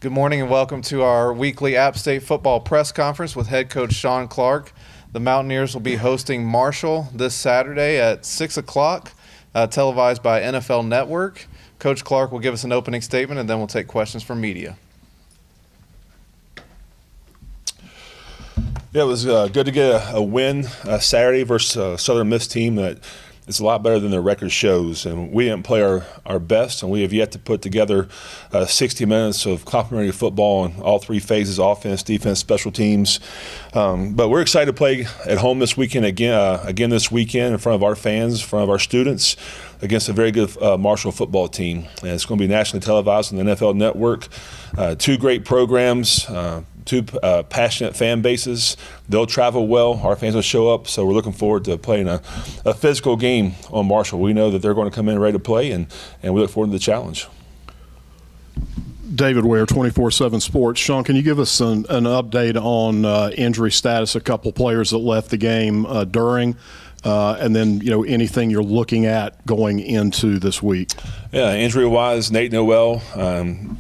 Good morning and welcome to our weekly App State football press conference with head coach Sean Clark. The Mountaineers will be hosting Marshall this Saturday at 6 o'clock, televised by NFL Network. Coach Clark will give us an opening statement and then we'll take questions from media. Yeah, it was good to get a win Saturday versus a Southern Miss team that is a lot better than their record shows. And we didn't play our best, and we have yet to put together 60 minutes of complementary football in all three phases: offense, defense, special teams. But we're excited to play at home this weekend again this weekend in front of our fans, in front of our students, against a very good Marshall football team. And it's going to be nationally televised on the NFL Network. Two great programs. Two passionate fan bases. They'll travel well. Our fans will show up, so we're looking forward to playing a physical game on Marshall. We know that they're going to come in ready to play, and we look forward to the challenge. David Ware, 24/7 Sports. Sean, can you give us an update on injury status? A couple players that left the game during, and then anything you're looking at going into this week. Yeah, injury-wise, Nate Noel,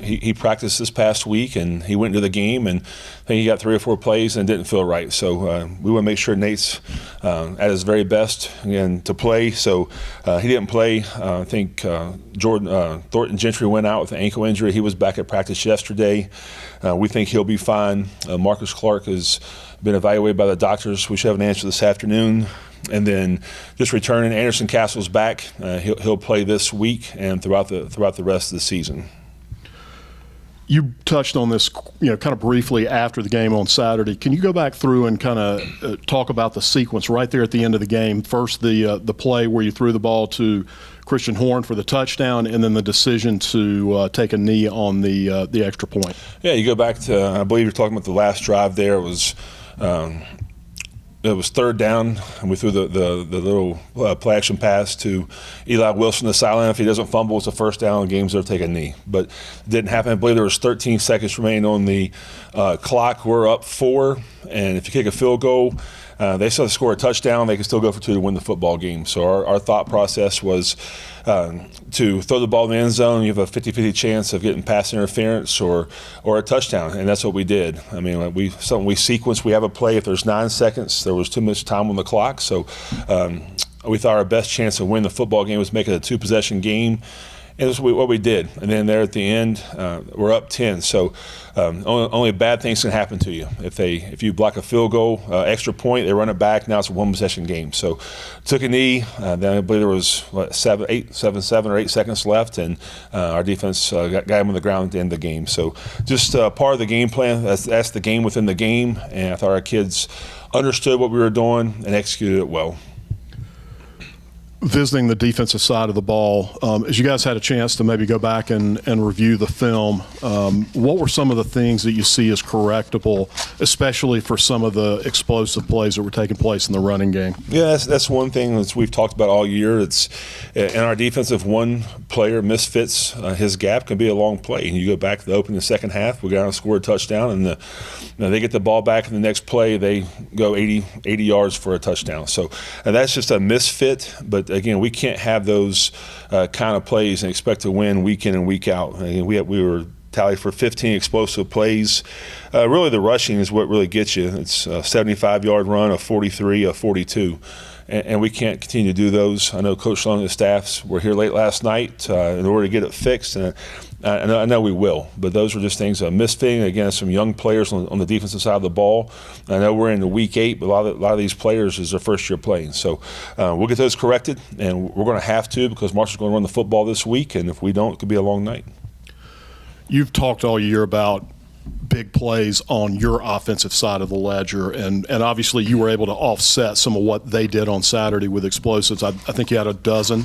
he practiced this past week and he went into the game, and I think he got 3 or 4 plays and didn't feel right. So we want to make sure Nate's at his very best again to play. So he didn't play. I think Jordan Thornton Gentry went out with an ankle injury. He was back at practice yesterday. We think he'll be fine. Marcus Clark has been evaluated by the doctors. We should have an answer this afternoon. And then just returning, Anderson Castle's back. He'll play this week and throughout the rest of the season. You touched on this, kind of briefly after the game on Saturday. Can you go back through and kind of talk about the sequence right there at the end of the game? First, the play where you threw the ball to Christian Horn for the touchdown, and then the decision to take a knee on the extra point. Yeah, you go back to, I believe you're talking about the last drive there. It was third down, and we threw the little play action pass to Eli Wilson, the sideline. If he doesn't fumble, it's a first down. Games they'll take a knee. But it didn't happen. I believe there was 13 seconds remaining on the clock. We're up 4, and if you kick a field goal, they still score a touchdown. They can still go for 2 to win the football game. So our thought process was to throw the ball in the end zone. You have a 50-50 chance of getting pass interference or a touchdown, and that's what we did. I mean, we sequenced. We have a play. If there's 9 seconds, there was too much time on the clock. So we thought our best chance to win the football game was make it a 2-possession game. And that's what we did. And then there at the end, we're up 10. So only bad things can happen to you. If you block a field goal, extra point, they run it back. Now it's a 1-possession game. So took a knee. Then I believe there was 7 or 8 seconds left, and our defense got him on the ground at the end of the game. So just part of the game plan. That's the game within the game. And I thought our kids understood what we were doing and executed it well. Visiting the defensive side of the ball, as you guys had a chance to maybe go back and review the film, what were some of the things that you see as correctable, especially for some of the explosive plays that were taking place in the running game? Yeah, that's one thing that we've talked about all year. It's in our defense, if one player misfits his gap, can be a long play. And you go back to the opening second half, we got to score a touchdown, and they get the ball back in the next play, they go 80 yards for a touchdown. So that's just a misfit, but again, we can't have those kind of plays and expect to win week in and week out. We were tallied for 15 explosive plays. Really, the rushing is what really gets you. It's a 75-yard run, a 43, a 42. And we can't continue to do those. I know Coach Sloan and his staffs were here late last night in order to get it fixed, and I know we will. But those were just things misfitting against some young players on the defensive side of the ball. I know we're in the week 8, but a lot of these players is their first year playing. So we'll get those corrected, and we're going to have to, because Marshall's going to run the football this week, and if we don't, it could be a long night. You've talked all year about big plays on your offensive side of the ledger, and obviously you were able to offset some of what they did on Saturday with explosives. I think you had a dozen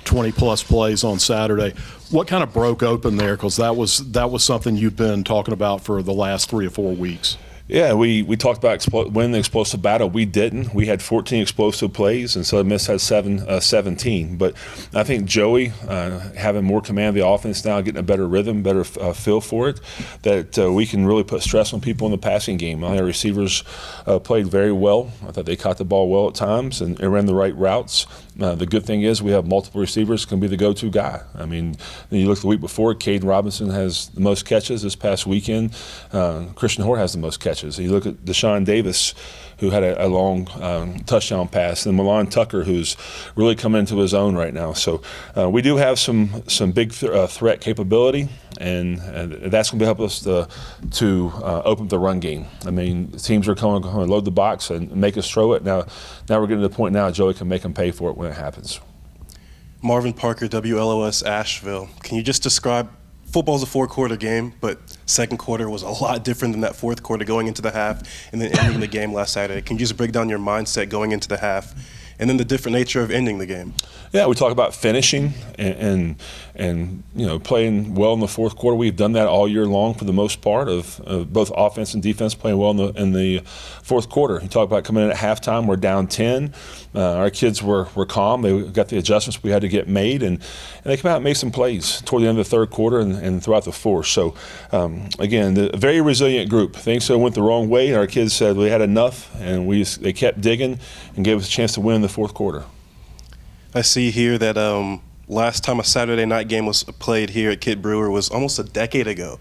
20-plus plays on Saturday. What kind of broke open there? Because that was something you've been talking about for the last 3 or 4 weeks. Yeah, we talked about winning the explosive battle. We didn't. We had 14 explosive plays, and Southern Miss had 17. But I think Joey, having more command of the offense now, getting a better rhythm, better feel for it, that we can really put stress on people in the passing game. Our receivers played very well. I thought they caught the ball well at times and ran the right routes. the good thing is we have multiple receivers can be the go-to guy. I mean, you look the week before, Caden Robinson has the most catches this past weekend. Christian Hort has the most catches. You look at Deshaun Davis, who had a long touchdown pass, and Milan Tucker, who's really come into his own right now. So we do have some big threat capability, and that's going to help us to open up the run game. I mean, teams are going to load the box and make us throw it. Now we're getting to the point now Joey can make them pay for it when it happens. Marvin Parker, WLOS Asheville. Can you just describe, football's a 4-quarter game, but second quarter was a lot different than that fourth quarter going into the half and then ending the game last Saturday. Can you just break down your mindset going into the half and then the different nature of ending the game? Yeah, we talk about finishing and playing well in the fourth quarter. We've done that all year long for the most part of both offense and defense playing well in the fourth quarter. You talk about coming in at halftime, we're down 10. Our kids were calm. They got the adjustments we had to get made, and they came out and made some plays toward the end of the third quarter and throughout the fourth. So, again, a very resilient group. Things went the wrong way, and our kids said we had enough, and they kept digging and gave us a chance to win in the fourth quarter. I see here that last time a Saturday night game was played here at Kit Brewer was almost a decade ago.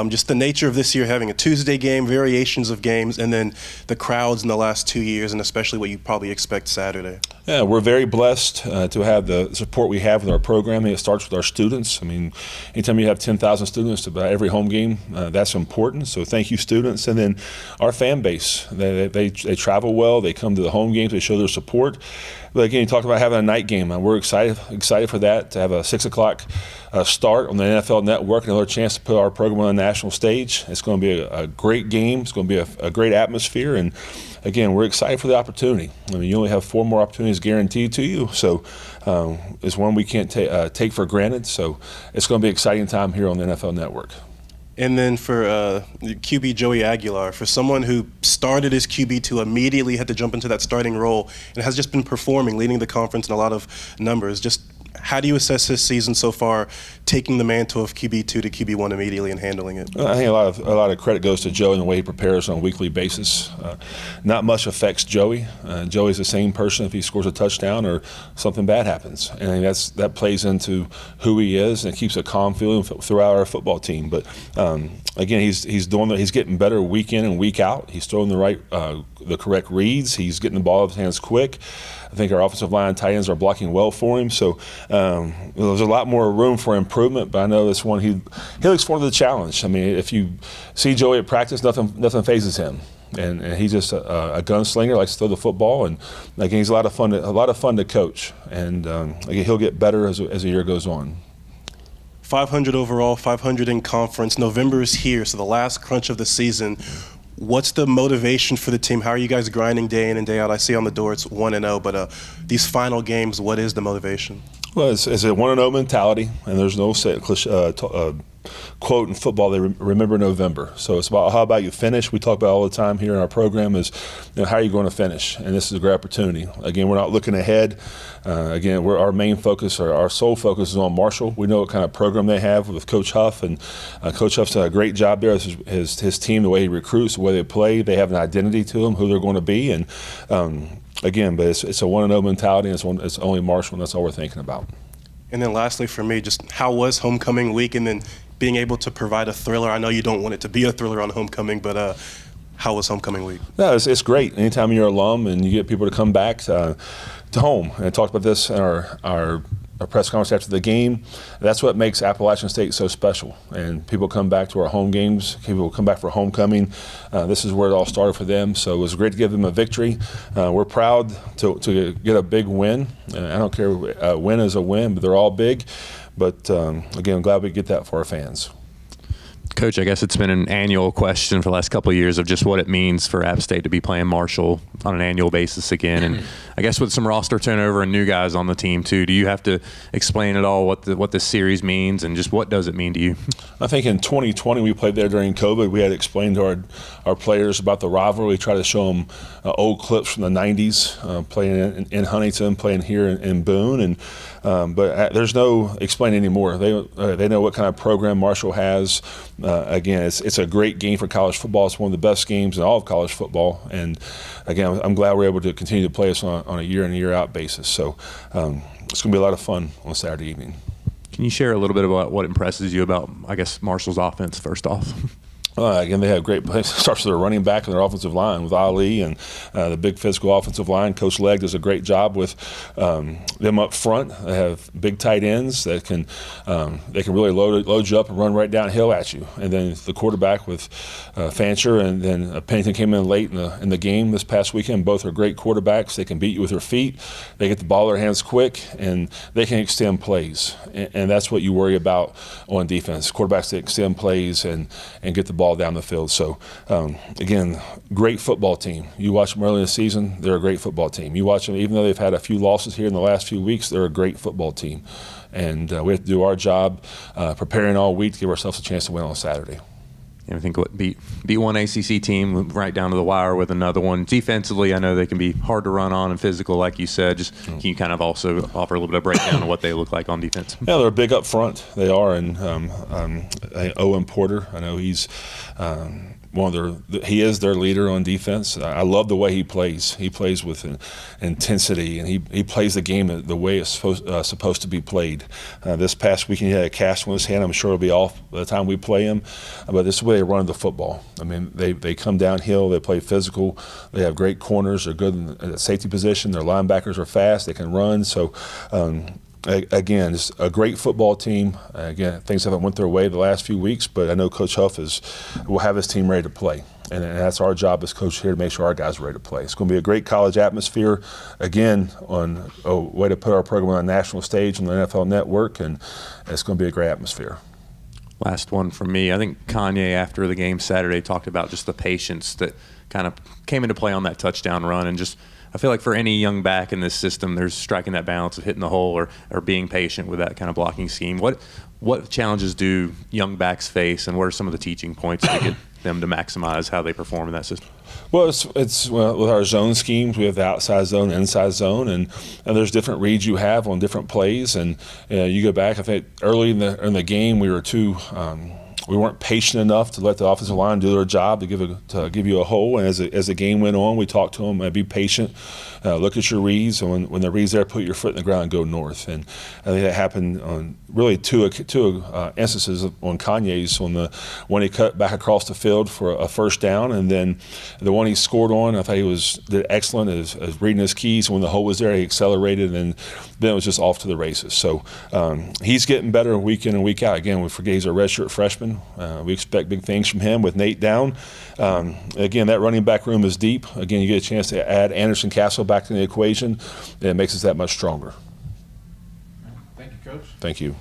Just the nature of this year having a Tuesday game, variations of games, and then the crowds in the last 2 years, and especially what you probably expect Saturday. Yeah, we're very blessed to have the support we have with our programming. It starts with our students. I mean, anytime you have 10,000 students to about every home game, that's important. So thank you, students. And then our fan base. They travel well. They come to the home games. They show their support. But again, you talked about having a night game. We're excited for that, to have a 6 o'clock start on the NFL Network, another chance to put our program on the national stage. It's going to be a great game. It's going to be a great atmosphere. And again, we're excited for the opportunity. I mean, you only have 4 more opportunities guaranteed to you. So it's one we can't take for granted. So it's going to be an exciting time here on the NFL Network. And then for QB Joey Aguilar, for someone who started as QB to immediately had to jump into that starting role and has just been performing, leading the conference in a lot of numbers, just how do you assess his season so far, taking the mantle of QB2 to QB1 immediately and handling it? I think a lot of credit goes to Joey and the way he prepares on a weekly basis. Not much affects Joey. Joey's the same person if he scores a touchdown or something bad happens, and I think that plays into who he is, and it keeps a calm feeling throughout our football team. But again, he's getting better week in and week out. He's throwing the correct reads. He's getting the ball out of his hands quick. I think our offensive line and tight ends are blocking well for him. So there's a lot more room for improvement, but I know this one he looks forward to the challenge. I mean, if you see Joey at practice, nothing phases him. And he's just a gunslinger, likes to throw the football, and again, he's a lot of fun to coach. And again, he'll get better as the year goes on. 500 overall, 500 in conference. November is here, so the last crunch of the season. What's the motivation for the team? How are you guys grinding day in and day out? I see on the door it's 1-0, but these final games, what is the motivation? Well, it's a 1-0 mentality, and there's no quote in football, they remember November. So it's about how about you finish. We talk about all the time here in our program is, how are you going to finish? And this is a great opportunity. Again, we're not looking ahead. Again, our main focus, or our sole focus is on Marshall. We know what kind of program they have with Coach Huff, and Coach Huff's done a great job there. His team, the way he recruits, the way they play, they have an identity to them, who they're going to be. And again, but it's a 1-0 mentality, and it's only Marshall, and that's all we're thinking about. And then lastly for me, just how was homecoming week, and then being able to provide a thriller? I know you don't want it to be a thriller on homecoming, but how was homecoming week? No, it's great. Anytime you're an alum and you get people to come back to home, and I talked about this in our press conference after the game, that's what makes Appalachian State so special. And people come back to our home games. People come back for homecoming. This is where it all started for them. So it was great to give them a victory. We're proud to get a big win. I don't care, a win is a win, but they're all big. But again, I'm glad we get that for our fans. Coach, I guess it's been an annual question for the last couple of years of just what it means for App State to be playing Marshall on an annual basis again. And I guess with some roster turnover and new guys on the team too, do you have to explain at all what this series means, and just what does it mean to you? I think in 2020 we played there during COVID. We had to explain to our players about the rivalry. We tried to show them old clips from the 90s, playing in Huntington, playing here in Boone. And but there's no explaining anymore. They know what kind of program Marshall has. again, it's a great game for college football. It's one of the best games in all of college football. And again, I'm glad we're able to continue to play this on a year in and year out basis. So it's going to be a lot of fun on Saturday evening. Can you share a little bit about what impresses you about, I guess, Marshall's offense first off? Again, they have great plays. It starts with their running back and their offensive line with Ali and the big physical offensive line. Coach Legg does a great job with them up front. They have big tight ends that can really load you up and run right downhill at you. And then the quarterback with Fancher and then Pennington came in late in the game this past weekend. Both are great quarterbacks. They can beat you with their feet. They get the ball in their hands quick, and they can extend plays. And that's what you worry about on defense. Quarterbacks that extend plays and get the ball down the field. So, again, great football team. You watch them early in the season, they're a great football team. You watch them, even though they've had a few losses here in the last few weeks, they're a great football team. And we have to do our job preparing all week to give ourselves a chance to win on Saturday. I think beat one ACC team right down to the wire with another one. Defensively, I know they can be hard to run on and physical, like you said. Just can you kind of also offer a little bit of breakdown of what they look like on defense? Yeah, they're big up front. They are, and Owen Porter. I know he's he is their leader on defense. I love the way he plays. He plays with intensity, and he plays the game the way it's supposed to be played. This past weekend he had a cast on his hand. I'm sure it'll be off by the time we play him. But this is the way they run the football. I mean, they come downhill. They play physical. They have great corners. They're good in the safety position. Their linebackers are fast. They can run. So. Again, it's a great football team. Again, things haven't went their way the last few weeks, but I know Coach Huff will have his team ready to play. And that's our job as coach here to make sure our guys are ready to play. It's going to be a great college atmosphere. Again, on a way to put our program on a national stage on the NFL Network, and it's going to be a great atmosphere. Last one from me. I think Kanye, after the game Saturday, talked about just the patience that kind of came into play on that touchdown run, and just I feel like for any young back in this system, there's striking that balance of hitting the hole or being patient with that kind of blocking scheme. What challenges do young backs face, and what are some of the teaching points to get them to maximize how they perform in that system? Well, it's with our zone schemes, we have the outside zone, inside zone, and there's different reads you have on different plays. And you go back, I think early in the game we were we weren't patient enough to let the offensive line do their job to give you a hole. And as the game went on, we talked to them, be patient, look at your reads, and when the reads there, put your foot in the ground and go north. And I think that happened on really two instances on Kanye's, on the one he cut back across the field for a first down, and then the one he scored on, I thought he did excellent as reading his keys. When the hole was there, he accelerated, and then it was just off to the races. So he's getting better week in and week out. Again, we forget he's a redshirt freshman. We expect big things from him with Nate down. Again, that running back room is deep. Again, you get a chance to add Anderson Castle back to the equation, and it makes us that much stronger. Thank you, Coach. Thank you.